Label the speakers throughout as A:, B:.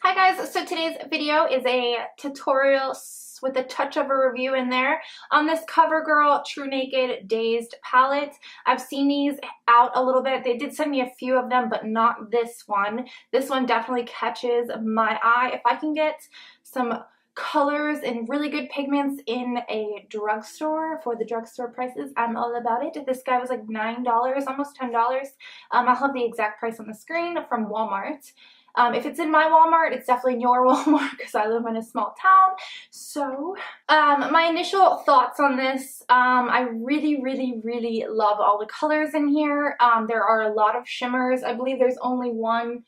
A: Hi guys, so today's video is a tutorial with a touch of a review in there on this Covergirl TruNaked Dazed palette. I've seen these out a little bit. They did send me a few of them, but not this one. This one definitely catches my eye. If I can get some colors and really good pigments in a drugstore for the drugstore prices, I'm all about it. This guy was like $9, almost $10. I'll have the exact price on the screen from Walmart. If it's in my Walmart, it's definitely in your Walmart because I live in a small town. So, my initial thoughts on this, I really love all the colors in here. There are a lot of shimmers. I believe there's only one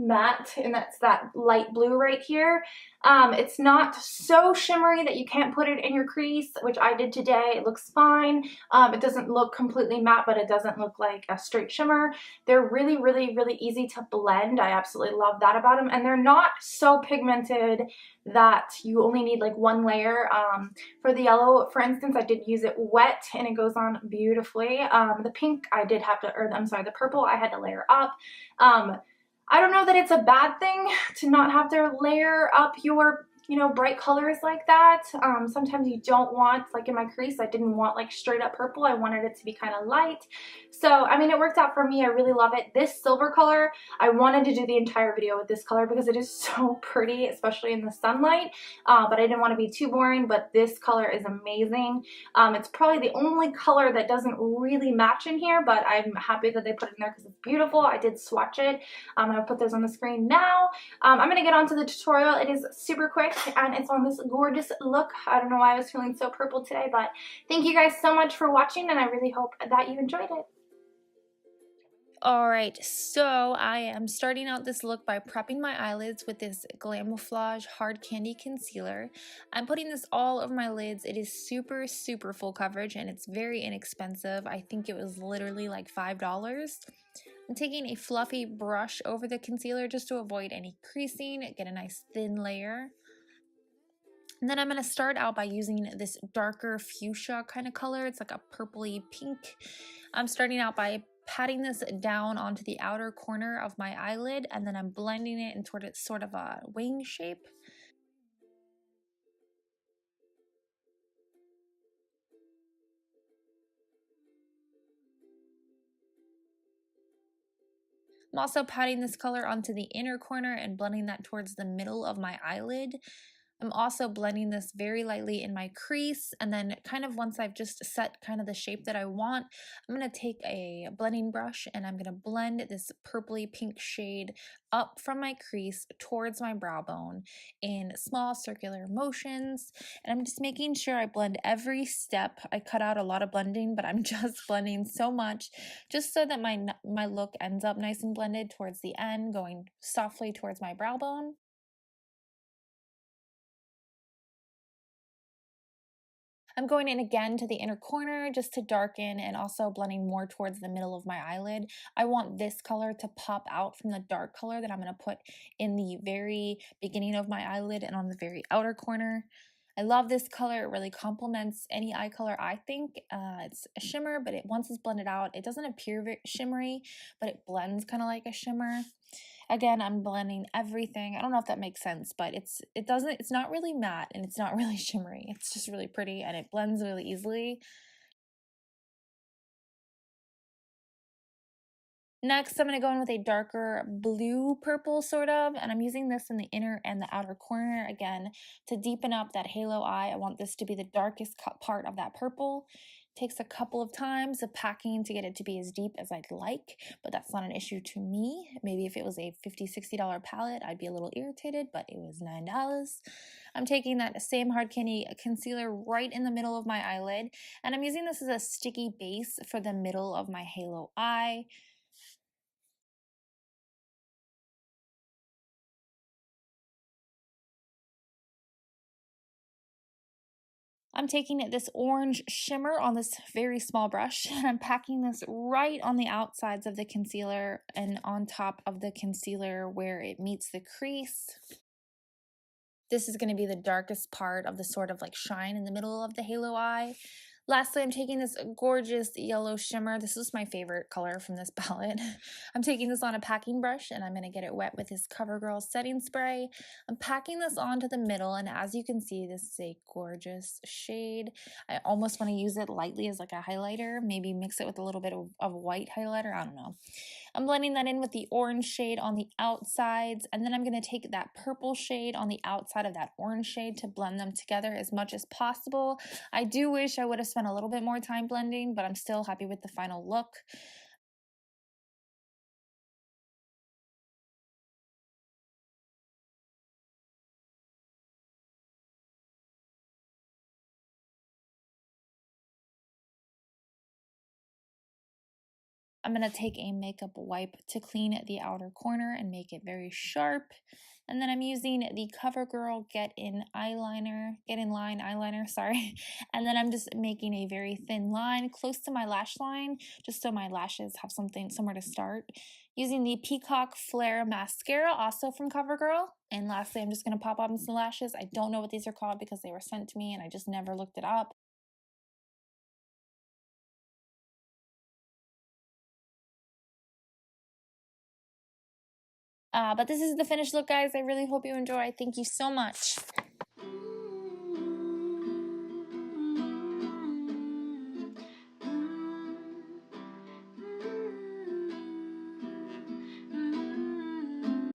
A: matte, and that's that light blue right here. It's not so shimmery that you can't put it in your crease, which I did today. It looks fine. It doesn't look completely matte, but it doesn't look like a straight shimmer. They're really easy to blend. I absolutely love that about them, and they're not so pigmented that you only need like one layer. For the yellow, for instance, I did use it wet and it goes on beautifully. The pink I did have to, or I'm sorry, the purple I had to layer up. I don't know that it's a bad thing to not have to layer up your, bright colors like that. Sometimes you don't want, like in my crease, I didn't want like straight up purple. I wanted it to be kind of light. So, I mean, it worked out for me. I really love it. This silver color, I wanted to do the entire video with this color because it is so pretty, especially in the sunlight. But I didn't want to be too boring, but this color is amazing. It's probably the only color that doesn't really match in here, but I'm happy that they put it in there because it's beautiful. I did swatch it. I'm going to put those on the screen now. I'm going to get on to the tutorial. It is super quick and it's on this gorgeous look. I don't know why I was feeling so purple today, but thank you guys so much for watching and I really hope that you enjoyed it.
B: Alright, so I am starting out this look by prepping my eyelids with this Glamouflage Hard Candy Concealer. I'm putting this all over my lids. It is super full coverage and it's very inexpensive. I think it was literally like $5. I'm taking a fluffy brush over the concealer just to avoid any creasing, get a nice thin layer. And then I'm going to start out by using this darker fuchsia kind of color. It's like a purpley pink. I'm starting out by patting this down onto the outer corner of my eyelid, and then I'm blending it into sort of a wing shape. I'm also patting this color onto the inner corner and blending that towards the middle of my eyelid. I'm also blending this very lightly in my crease, and then kind of once I've just set kind of the shape that I want, I'm going to take a blending brush and I'm going to blend this purpley pink shade up from my crease towards my brow bone in small circular motions, and I'm just making sure I blend every step. I cut out a lot of blending, but I'm just blending so much just so that my look ends up nice and blended towards the end, going softly towards my brow bone. I'm going in again to the inner corner just to darken and also blending more towards the middle of my eyelid. I want this color to pop out from the dark color that I'm going to put in the very beginning of my eyelid and on the very outer corner. I love this color. It really complements any eye color, I think. It's a shimmer, but once it's blended out, it doesn't appear very shimmery, but it blends kind of like a shimmer. Again, I'm blending everything. I don't know if that makes sense, but it's not really matte and it's not really shimmery. It's just really pretty and it blends really easily. Next, I'm going to go in with a darker blue purple sort of, and I'm using this in the inner and the outer corner again to deepen up that halo eye. I want this to be the darkest part of that purple. Takes a couple of times of packing to get it to be as deep as I'd like, but that's not an issue to me. Maybe if it was a $50–$60 palette, I'd be a little irritated, but it was $9. I'm taking that same Hard Candy concealer right in the middle of my eyelid, and I'm using this as a sticky base for the middle of my halo eye. I'm taking this orange shimmer on this very small brush and I'm packing this right on the outsides of the concealer and on top of the concealer where it meets the crease. This is going to be the darkest part of the sort of like shine in the middle of the halo eye. Lastly, I'm taking this gorgeous yellow shimmer. This is my favorite color from this palette. I'm taking this on a packing brush and I'm going to get it wet with this CoverGirl setting spray. I'm packing this onto the middle, and as you can see, this is a gorgeous shade. I almost want to use it lightly as like a highlighter, maybe mix it with a little bit of white highlighter. I don't know. I'm blending that in with the orange shade on the outsides, and then I'm going to take that purple shade on the outside of that orange shade to blend them together as much as possible. I do wish I would have spent a little bit more time blending, but I'm still happy with the final look. I'm going to take a makeup wipe to clean the outer corner and make it very sharp. And then I'm using the CoverGirl Get In Line eyeliner, sorry. And then I'm just making a very thin line close to my lash line, just so my lashes have somewhere to start. Using the Peacock Flare Mascara, also from CoverGirl. And lastly, I'm just going to pop on some lashes. I don't know what these are called because they were sent to me and I just never looked it up. But this is the finished look, guys. I really hope you enjoy. Thank you so much.